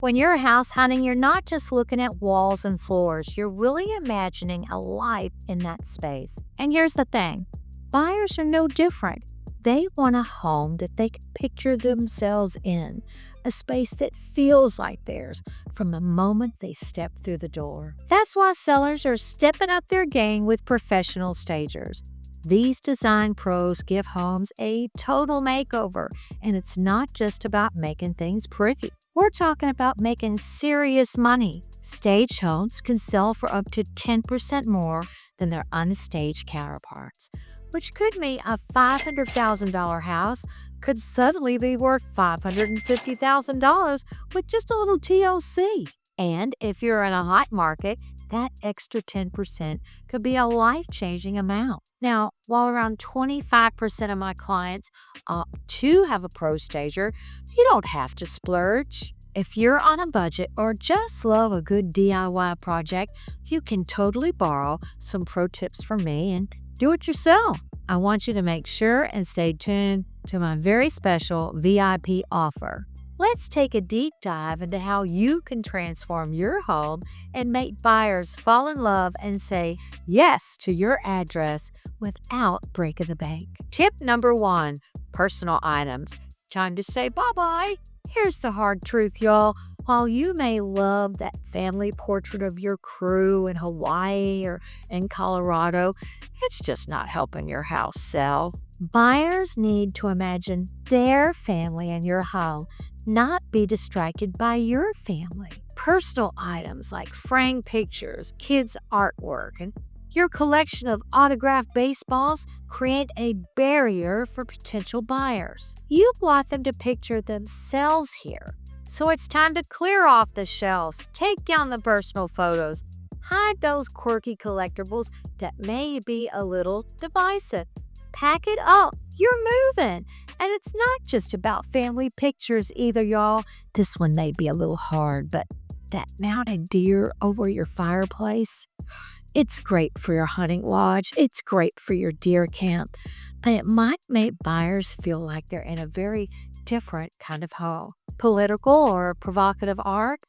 When you're house hunting, you're not just looking at walls and floors, you're really imagining a life in that space. And here's the thing, buyers are no different. They want a home that they can picture themselves in, a space that feels like theirs from the moment they step through the door. That's why sellers are stepping up their game with professional stagers. These design pros give homes a total makeover, and it's not just about making things pretty. We're talking about making serious money. Staged homes can sell for up to 10% more than their unstaged counterparts, which could mean a $500,000 house could suddenly be worth $550,000 with just a little TLC. And if you're in a hot market, that extra 10% could be a life-changing amount. Now, while around 25% of my clients opt to have a pro stager, you don't have to splurge. If you're on a budget or just love a good DIY project, you can totally borrow some pro tips from me and do it yourself. I want you to make sure and stay tuned to my very special VIP offer. Let's take a deep dive into how you can transform your home and make buyers fall in love and say yes to your address without breaking the bank. Tip number 1, personal items. Time to say bye-bye. Here's the hard truth, y'all. While you may love that family portrait of your crew in Hawaii or in Colorado, it's just not helping your house sell. Buyers need to imagine their family in your home, not be distracted by your family. Personal items like framed pictures, kids' artwork, and your collection of autographed baseballs create a barrier for potential buyers. You want them to picture themselves here. So it's time to clear off the shelves, take down the personal photos, hide those quirky collectibles that may be a little divisive. Pack it up. You're moving. And it's not just about family pictures either, y'all. This one may be a little hard, but that mounted deer over your fireplace, it's great for your hunting lodge. It's great for your deer camp. But it might make buyers feel like they're in a very different kind of home. Political or provocative art?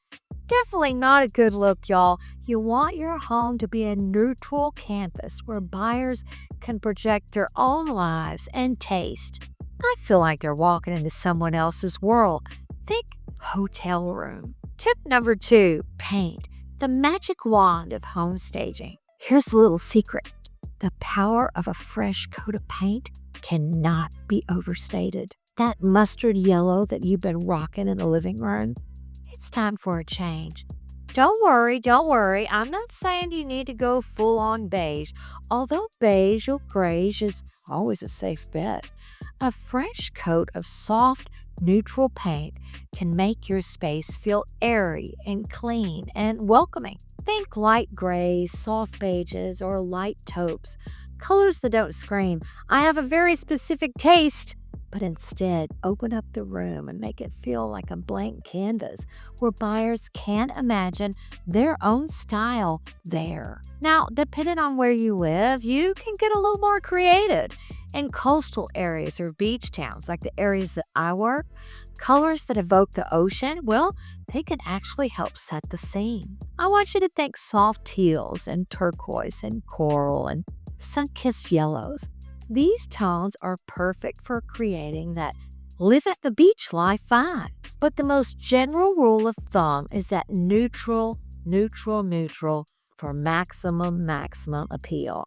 Definitely not a good look, y'all. You want your home to be a neutral canvas where buyers can project their own lives and taste. I feel like they're walking into someone else's world. Think hotel room. Tip number 2, paint. The magic wand of home staging. Here's a little secret. The power of a fresh coat of paint cannot be overstated. That mustard yellow that you've been rocking in the living room, it's time for a change. Don't worry. I'm not saying you need to go full on beige, although beige or grayish is always a safe bet. A fresh coat of soft, neutral paint can make your space feel airy and clean and welcoming. Think light grays, soft beiges, or light taupes, colors that don't scream, "I have a very specific taste," but instead open up the room and make it feel like a blank canvas where buyers can imagine their own style there. Now, depending on where you live, you can get a little more creative. In coastal areas or beach towns like the areas that I work, colors that evoke the ocean, well, they can actually help set the scene. I want you to think soft teals and turquoise and coral and sun-kissed yellows. These tones are perfect for creating that live at the beach life vibe. But the most general rule of thumb is that neutral for maximum appeal.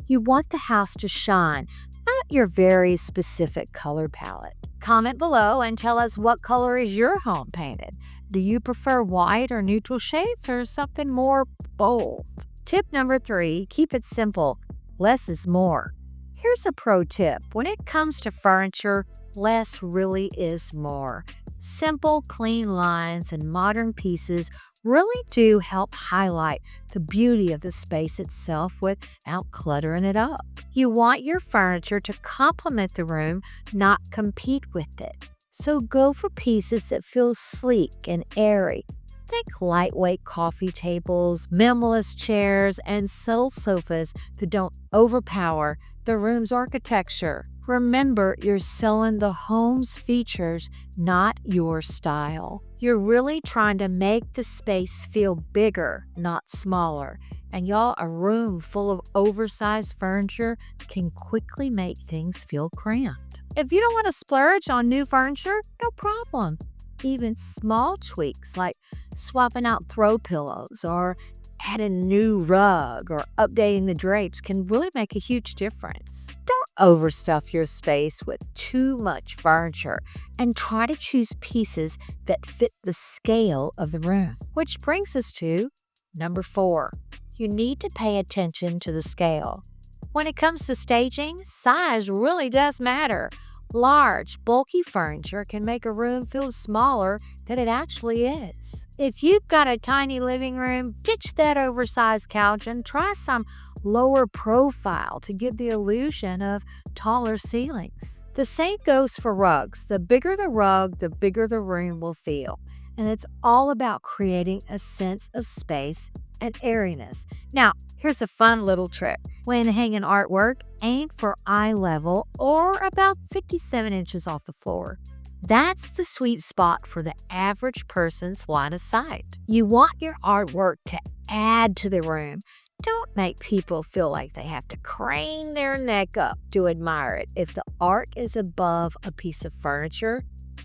You want the house to shine, not your very specific color palette. Comment below and tell us what color is your home painted. Do you prefer white or neutral shades or something more bold? Tip number 3, keep it simple. Less is more. Here's a pro tip. When it comes to furniture, less really is more. Simple, clean lines and modern pieces really do help highlight the beauty of the space itself without cluttering it up. You want your furniture to complement the room, not compete with it. So go for pieces that feel sleek and airy. Think lightweight coffee tables, minimalist chairs, and subtle sofas that don't overpower the room's architecture. Remember, you're selling the home's features, not your style. You're really trying to make the space feel bigger, not smaller. And y'all, a room full of oversized furniture can quickly make things feel cramped. If you don't want to splurge on new furniture, no problem. Even small tweaks like swapping out throw pillows or adding a new rug or updating the drapes can really make a huge difference. Don't overstuff your space with too much furniture and try to choose pieces that fit the scale of the room. Which brings us to number 4. You need to pay attention to the scale. When it comes to staging, size really does matter. Large, bulky furniture can make a room feel smaller than it actually is. If you've got a tiny living room, ditch that oversized couch and try some lower profile to give the illusion of taller ceilings. The same goes for rugs. The bigger the rug, the bigger the room will feel. And it's all about creating a sense of space and airiness. Now, here's a fun little trick. When hanging artwork, aim for eye level or about 57 inches off the floor. That's the sweet spot for the average person's line of sight. You want your artwork to add to the room. Don't make people feel like they have to crane their neck up to admire it. If the art is above a piece of furniture,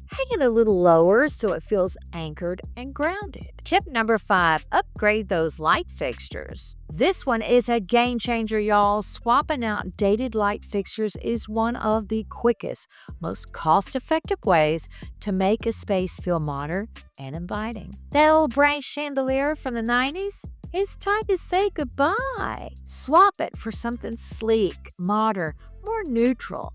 hang it a little lower so it feels anchored and grounded. Tip number 5, upgrade those light fixtures. This one is a game changer, y'all. Swapping out dated light fixtures is one of the quickest, most cost-effective ways to make a space feel modern and inviting. That old bright chandelier from the 90s? It's time to say goodbye. Swap it for something sleek, modern, more neutral.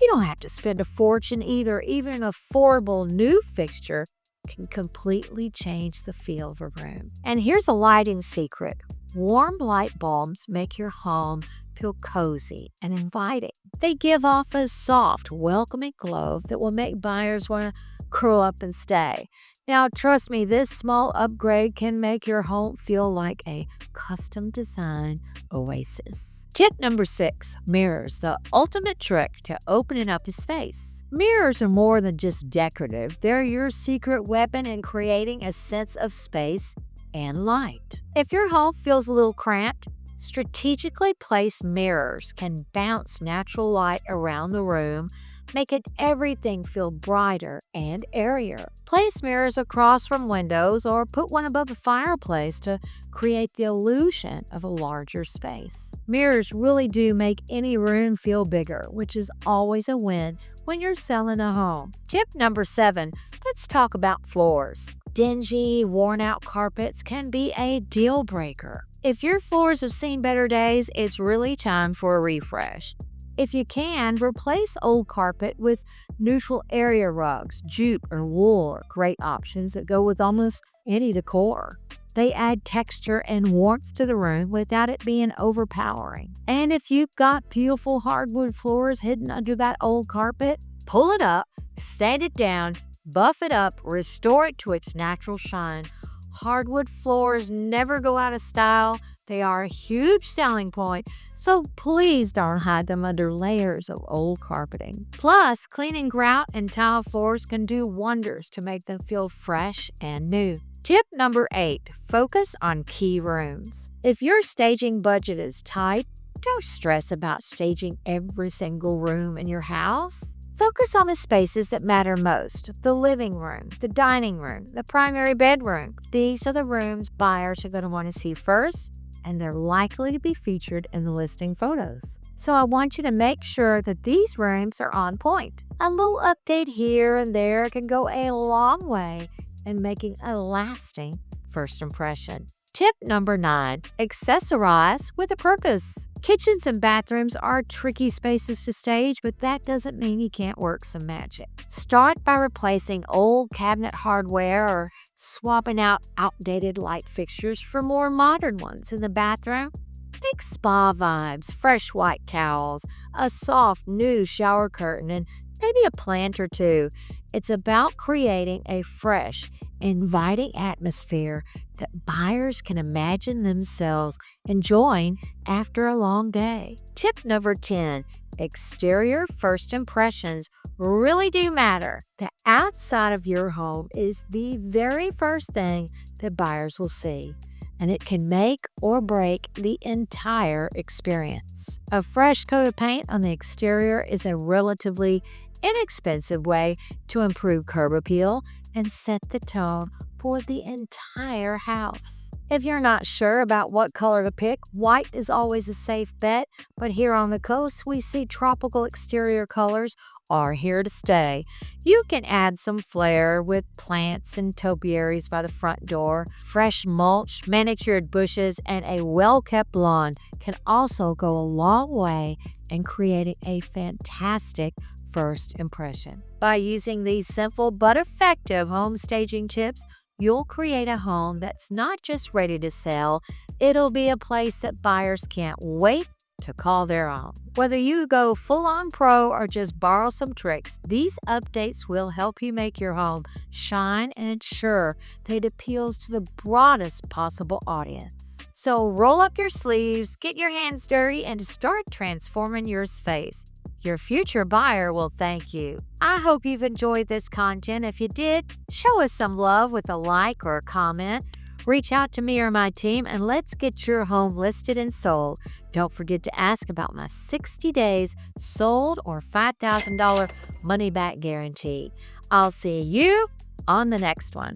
You don't have to spend a fortune either. Even an affordable new fixture can completely change the feel of a room. And here's a lighting secret. Warm light bulbs make your home feel cozy and inviting. They give off a soft, welcoming glow that will make buyers want to curl up and stay. Now, trust me, this small upgrade can make your home feel like a custom-designed oasis. Tip number 6, mirrors, the ultimate trick to opening up your space. Mirrors are more than just decorative. They're your secret weapon in creating a sense of space and light. If your home feels a little cramped, strategically placed mirrors can bounce natural light around the room, making everything feel brighter and airier. Place mirrors across from windows or put one above the fireplace to create the illusion of a larger space. Mirrors really do make any room feel bigger, which is always a win when you're selling a home. Tip number 7, let's talk about floors. Dingy, worn-out carpets can be a deal breaker. If your floors have seen better days, it's really time for a refresh. If you can, replace old carpet with neutral area rugs. Jute or wool are great options that go with almost any decor. They add texture and warmth to the room without it being overpowering. And if you've got beautiful hardwood floors hidden under that old carpet, pull it up, sand it down, buff it up, restore it to its natural shine. Hardwood floors never go out of style. They are a huge selling point, so please don't hide them under layers of old carpeting. Plus, cleaning grout and tile floors can do wonders to make them feel fresh and new. Tip number 8, focus on key rooms. If your staging budget is tight, don't stress about staging every single room in your house. Focus on the spaces that matter most: the living room, the dining room, the primary bedroom. These are the rooms buyers are going to want to see first, and they're likely to be featured in the listing photos. So I want you to make sure that these rooms are on point. A little update here and there can go a long way in making a lasting first impression. Tip number 9, accessorize with a purpose. Kitchens and bathrooms are tricky spaces to stage, but that doesn't mean you can't work some magic. Start by replacing old cabinet hardware or swapping out outdated light fixtures for more modern ones. In the bathroom, think spa vibes, fresh white towels, a soft new shower curtain, and maybe a plant or two. It's about creating a fresh, inviting atmosphere that buyers can imagine themselves enjoying after a long day. Tip number 10, exterior first impressions really do matter. The outside of your home is the very first thing that buyers will see, and it can make or break the entire experience. A fresh coat of paint on the exterior is a relatively inexpensive way to improve curb appeal and set the tone for the entire house. If you're not sure about what color to pick, white is always a safe bet, but here on the coast, we see tropical exterior colors are here to stay. You can add some flair with plants and topiaries by the front door. Fresh mulch, manicured bushes, and a well-kept lawn can also go a long way in creating a fantastic first impression. By using these simple but effective home staging tips, you'll create a home that's not just ready to sell, it'll be a place that buyers can't wait to call their own. Whether you go full-on pro or just borrow some tricks, these updates will help you make your home shine and ensure that it appeals to the broadest possible audience. So roll up your sleeves, get your hands dirty, and start transforming your space. Your future buyer will thank you. I hope you've enjoyed this content. If you did, show us some love with a like or a comment. Reach out to me or my team and let's get your home listed and sold. Don't forget to ask about my 60 days sold or $5,000 money back guarantee. I'll see you on the next one.